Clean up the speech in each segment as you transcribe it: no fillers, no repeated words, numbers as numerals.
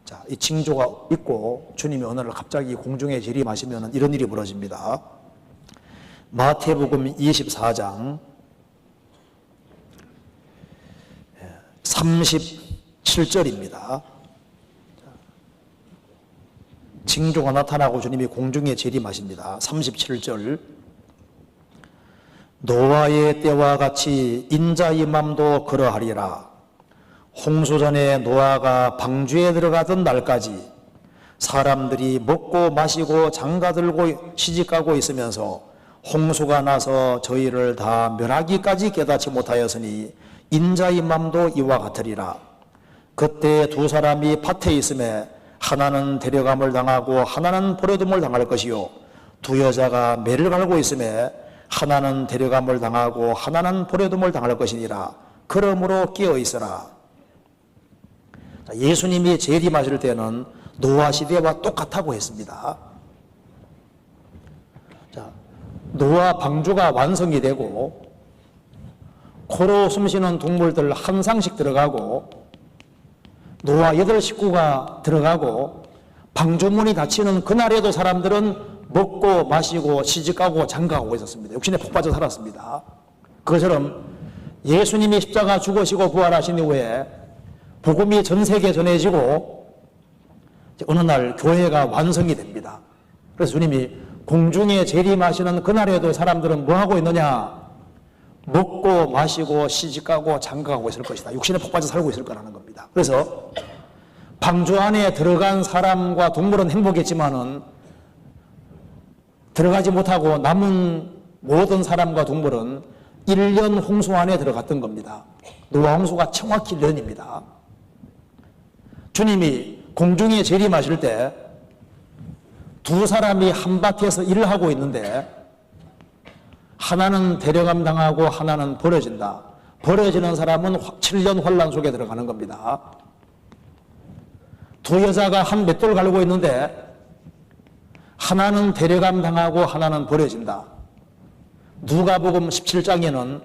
자, 이 징조가 있고 주님이 어느 날 갑자기 공중에 재림하시면 이런 일이 벌어집니다. 마태복음 24장 37절입니다. 징조가 나타나고 주님이 공중에 재림하십니다. 37절. 노아의 때와 같이 인자의 맘도 그러하리라. 홍수 전에 노아가 방주에 들어가던 날까지 사람들이 먹고 마시고 장가들고 시집가고 있으면서 홍수가 나서 저희를 다 멸하기까지 깨닫지 못하였으니 인자의 맘도 이와 같으리라. 그때 두 사람이 밭에 있음에 하나는 데려감을 당하고 하나는 버려둠을 당할 것이요, 두 여자가 매를 갈고 있음에 하나는 데려감을 당하고 하나는 버려둠을 당할 것이니라. 그러므로 깨어 있으라. 예수님이 재림하실 때는 노아 시대와 똑같다고 했습니다. 자, 노아 방주가 완성이 되고 코로 숨쉬는 동물들 한 상씩 들어가고 노아 8식구가 들어가고 방주문이 닫히는 그날에도 사람들은 먹고 마시고 시집가고 장가가고 있었습니다. 육신에 푹 빠져 살았습니다. 그것처럼 예수님이 십자가 죽으시고 부활하신 이후에 복음이 전 세계에 전해지고 어느 날 교회가 완성이 됩니다. 그래서 주님이 공중에 재림하시는 그날에도 사람들은 뭐 하고 있느냐? 먹고 마시고 시집가고 장가가고 있을 것이다. 육신에 푹 빠져 살고 있을 거라는 겁니다. 그래서 방주 안에 들어간 사람과 동물은 행복했지만은 들어가지 못하고 남은 모든 사람과 동물은 1년 홍수 안에 들어갔던 겁니다. 노아 홍수가 정확히 1년입니다. 주님이 공중에 재림하실 때 두 사람이 한 밭에서 일을 하고 있는데 하나는 데려감 당하고 하나는 버려진다. 버려지는 사람은 7년 환란 속에 들어가는 겁니다. 두 여자가 한 맷돌 갈고 있는데 하나는 데려감 당하고 하나는 버려진다. 누가복음 17장에는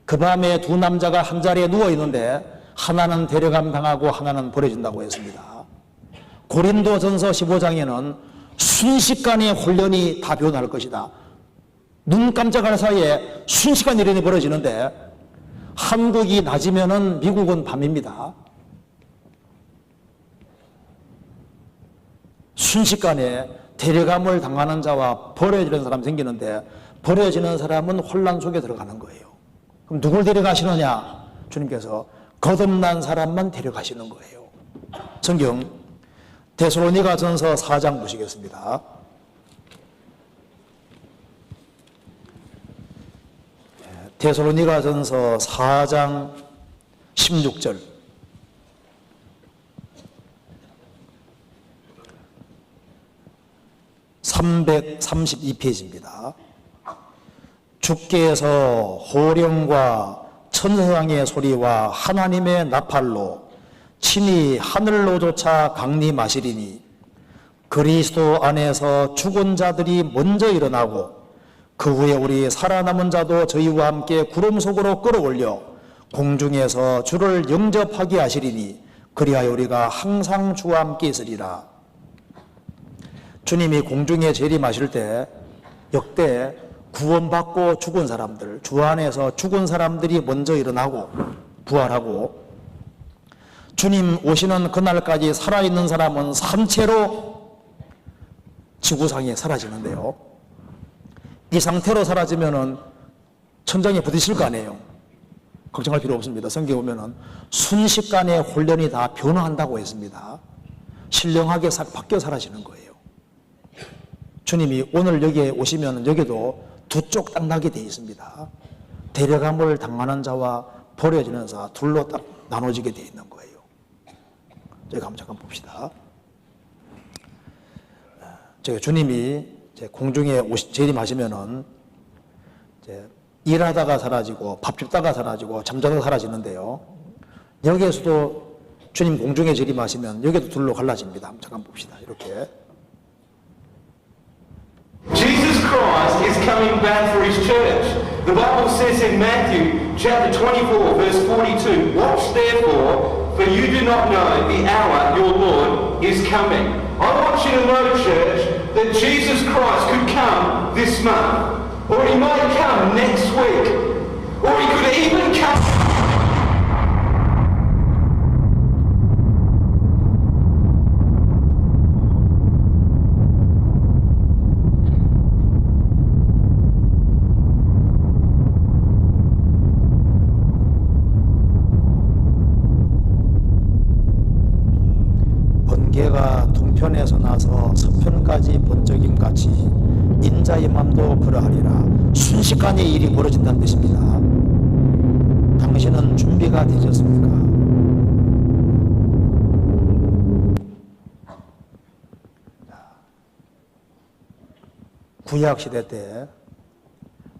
그 밤에 두 남자가 한 자리에 누워 있는데 하나는 데려감 당하고 하나는 버려진다고 했습니다. 고린도전서 15장에는 순식간에 혼련이 다 변할 것이다. 눈 깜짝할 사이에 순식간 일이 벌어지는데 한국이 낮이면은 미국은 밤입니다. 순식간에 데려감을 당하는 자와 버려지는 사람 생기는데 버려지는 사람은 혼란 속에 들어가는 거예요. 그럼 누굴 데려가시느냐? 주님께서 거듭난 사람만 데려가시는 거예요. 성경 데살로니가전서 4장 보시겠습니다. 데살로니가전서 4장 16절. (332페이지입니다) 주께서 호령과 천사장의 소리와 하나님의 나팔로 친히 하늘로조차 강림하시리니 그리스도 안에서 죽은 자들이 먼저 일어나고 그 후에 우리 살아남은 자도 저희와 함께 구름 속으로 끌어올려 공중에서 주를 영접하게 하시리니 그리하여 우리가 항상 주와 함께 있으리라. 주님이 공중에 재림하실 때 역대 구원받고 죽은 사람들, 주 안에서 죽은 사람들이 먼저 일어나고 부활하고 주님 오시는 그날까지 살아있는 사람은 산채로 지구상에 사라지는데요. 이 상태로 사라지면은 천장에 부딪힐 거 아니에요. 걱정할 필요 없습니다. 성경에 보면은 순식간에 혼련이 다 변화한다고 했습니다. 신령하게 바뀌어 사라지는 거예요. 주님이 오늘 여기에 오시면 여기도 두 쪽 딱 나게 되어 있습니다. 데려감을 당하는 자와 버려지는 자 둘로 딱 나눠지게 되어 있는 거예요. 저희가 한번 잠깐 봅시다. 저희 주님이 공중에 재림하시면은 일하다가 사라지고 밥 줍다가 사라지고 잠자다가 사라지는데요. 여기에서도 주님 공중에 재림하시면 여기도 둘로 갈라집니다. 한번 잠깐 봅시다. 이렇게. Jesus Christ is coming back for his church. The Bible says in Matthew chapter 24 verse 42, watch therefore, for you do not know the hour your Lord is coming. I want you to know, church, that Jesus Christ could come this month, or he might come next week, or he could even come... 번개가 동편에서 나서 서편까지 번쩍임 같이 인자의 맘도 그러하리라. 순식간에 일이 벌어진다는 뜻입니다. 당신은 준비가 되셨습니까? 구약 시대 때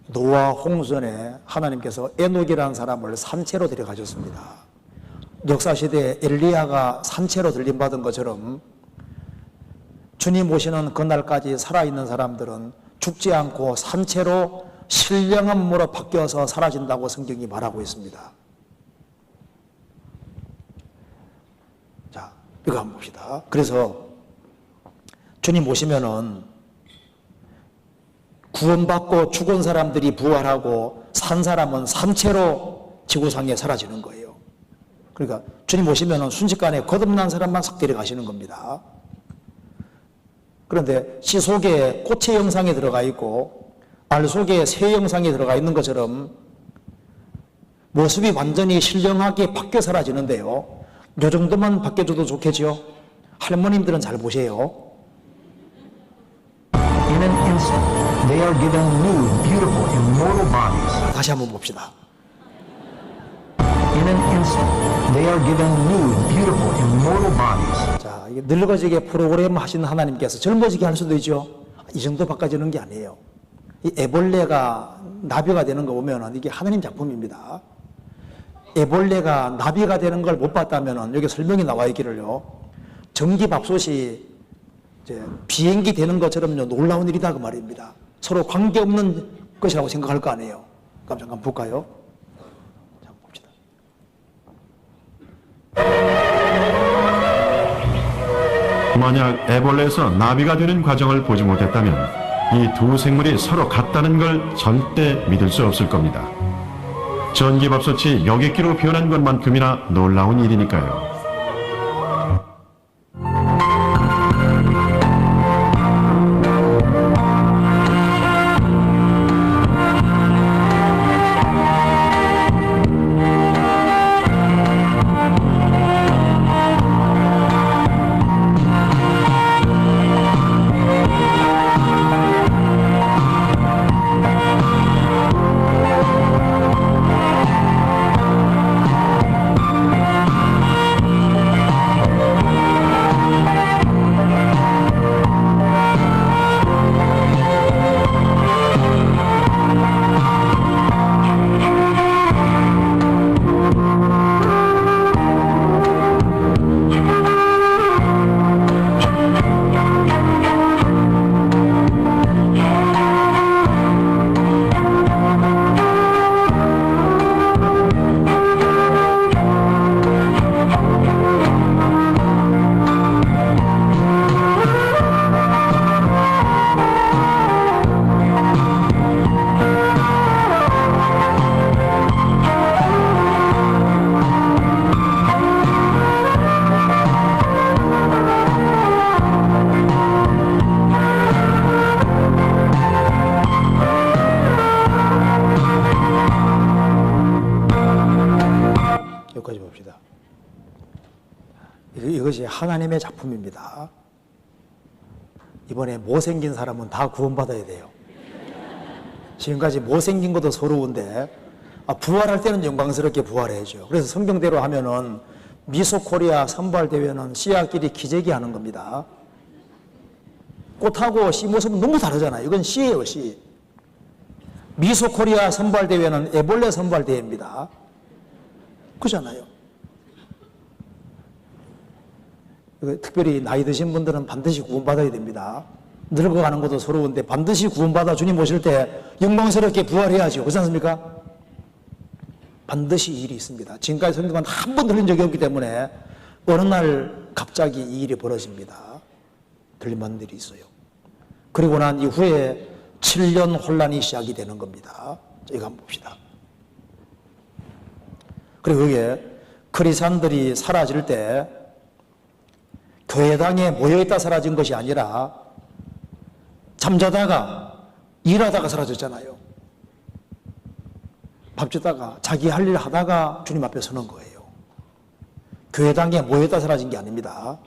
노아 홍수전에 하나님께서 에녹이라는 사람을 산채로 데려가셨습니다. 역사시대에 엘리야가 산채로 들림받은 것처럼 주님 오시는 그날까지 살아있는 사람들은 죽지 않고 산채로 신령한 몸으로 바뀌어서 사라진다고 성경이 말하고 있습니다. 자, 이거 한번 봅시다. 그래서 주님 오시면은 구원받고 죽은 사람들이 부활하고 산 사람은 산채로 지구상에 사라지는 거예요. 그러니까 주님 오시면 순식간에 거듭난 사람만 싹 데려가시는 겁니다. 그런데 씨 속에 꽃의 형상이 들어가 있고 알 속에 새 형상이 들어가 있는 것처럼 모습이 완전히 신령하게 바뀌어 사라지는데요. 이 정도만 바뀌어줘도 좋겠죠. 할머님들은 잘 보세요. In an instant, they are given new, beautiful, immortal bodies. 다시 한번 봅시다. In an instant, they are given new, beautiful, immortal bodies. 자, 이게 늙어지게 프로그램 하신 하나님께서 젊어지게 할 수도 있죠. 이 정도 바꿔주는 게 아니에요. 이 애벌레가 나비가 되는 거 보면 이게 하나님 작품입니다. 애벌레가 나비가 되는 걸 못 봤다면 여기 설명이 나와 있기를요. 전기밥솥이 이제 비행기 되는 것처럼요 놀라운 일이다 그 말입니다. 서로 관계없는 것이라고 생각할 거 아니에요. 그럼 잠깐 볼까요? 잠깐 봅시다. 만약 애벌레에서 나비가 되는 과정을 보지 못했다면 이 두 생물이 서로 같다는 걸 절대 믿을 수 없을 겁니다. 전기밥솥이 여객기로 변한 것만큼이나 놀라운 일이니까요. 여기까지 봅시다. 이것이 하나님의 작품입니다. 이번에 못생긴 사람은 다 구원받아야 돼요. 지금까지 못생긴 것도 서러운데 부활할 때는 영광스럽게 부활해야죠. 그래서 성경대로 하면은 미소코리아 선발대회는 씨앗끼리 기재기 하는 겁니다. 꽃하고 씨 모습은 너무 다르잖아요. 이건 씨예요, 씨. 미소코리아 선발대회는 애벌레 선발대회입니다. 그잖아요. 특별히 나이 드신 분들은 반드시 구원받아야 됩니다. 늙어가는 것도 서러운데 반드시 구원받아 주님 오실 때 영광스럽게 부활해야죠. 그렇지 않습니까? 반드시 이 일이 있습니다. 지금까지 성경은 한 번 들린 적이 없기 때문에 어느 날 갑자기 이 일이 벌어집니다. 들림받는 일이 있어요. 그리고 난 이후에 7년 혼란이 시작이 되는 겁니다. 이거 한번 봅시다. 그리고 여기에 크리스찬들이 사라질 때 교회당에 모여있다 사라진 것이 아니라 잠자다가 일하다가 사라졌잖아요. 밥 짓다가 자기 할 일 하다가 주님 앞에 서는 거예요. 교회당에 모여있다 사라진 게 아닙니다.